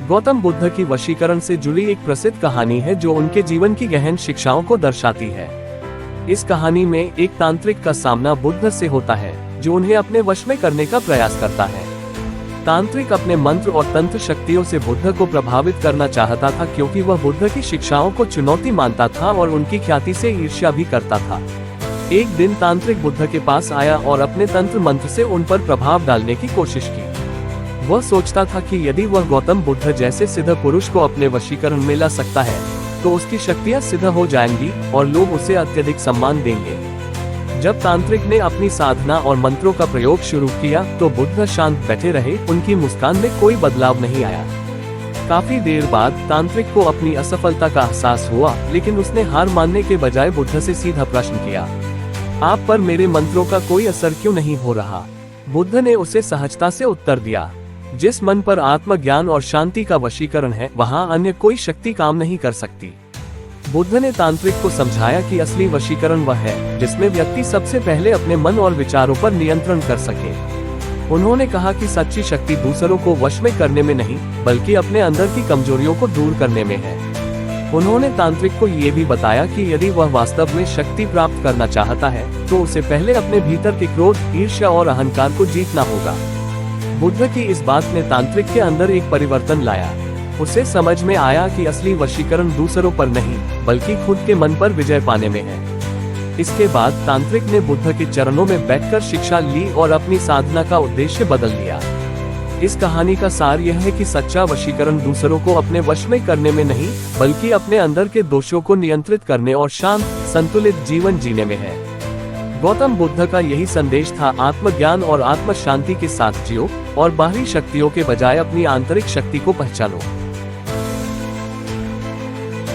गौतम बुद्ध की वशीकरण से जुड़ी एक प्रसिद्ध कहानी है जो उनके जीवन की गहन शिक्षाओं को दर्शाती है। इस कहानी में एक तांत्रिक का सामना बुद्ध से होता है जो उन्हें अपने वश में करने का प्रयास करता है। तांत्रिक अपने मंत्र और तंत्र शक्तियों से बुद्ध को प्रभावित करना चाहता था क्योंकि वह बुद्ध की शिक्षाओं को चुनौती मानता था और उनकी ख्याति से ईर्ष्या भी करता था। एक दिन तांत्रिक बुद्ध के पास आया और अपने तंत्र मंत्र से उन पर प्रभाव डालने की कोशिश की। वह सोचता था कि यदि वह गौतम बुद्ध जैसे सिद्ध पुरुष को अपने वशीकरण में ला सकता है तो उसकी शक्तियां सिद्ध हो जाएंगी और लोग उसे अत्यधिक सम्मान देंगे। जब तांत्रिक ने अपनी साधना और मंत्रों का प्रयोग शुरू किया तो बुद्ध शांत बैठे रहे, उनकी मुस्कान में कोई बदलाव नहीं आया। काफी देर बाद तांत्रिक को अपनी असफलता का एहसास हुआ, लेकिन उसने हार मानने के बजाय बुद्ध से सीधा प्रश्न किया, आप पर मेरे मंत्रों का कोई असर क्यों नहीं हो रहा? बुद्ध ने उसे सहजता से उत्तर दिया, जिस मन पर आत्मज्ञान और शांति का वशीकरण है वहां अन्य कोई शक्ति काम नहीं कर सकती। बुद्ध ने तांत्रिक को समझाया कि असली वशीकरण वह है जिसमें व्यक्ति सबसे पहले अपने मन और विचारों पर नियंत्रण कर सके। उन्होंने कहा कि सच्ची शक्ति दूसरों को वश में करने में नहीं बल्कि अपने अंदर की कमजोरियों को दूर करने में है। उन्होंने तांत्रिक को ये भी बताया कि यदि वह वास्तव में शक्ति प्राप्त करना चाहता है तो उसे पहले अपने भीतर के क्रोध, ईर्ष्या और अहंकार को जीतना होगा। बुद्ध की इस बात ने तांत्रिक के अंदर एक परिवर्तन लाया। उसे समझ में आया कि असली वशीकरण दूसरों पर नहीं बल्कि खुद के मन पर विजय पाने में है। इसके बाद तांत्रिक ने बुद्ध के चरणों में बैठकर शिक्षा ली और अपनी साधना का उद्देश्य बदल लिया। इस कहानी का सार यह है कि सच्चा वशीकरण दूसरों को अपने वश में करने में नहीं बल्कि अपने अंदर के दोषों को नियंत्रित करने और शांत, संतुलित जीवन जीने में है। गौतम बुद्ध का यही संदेश था, आत्मज्ञान और आत्म शांति के साथ जियो और बाहरी शक्तियों के बजाय अपनी आंतरिक शक्ति को पहचानो।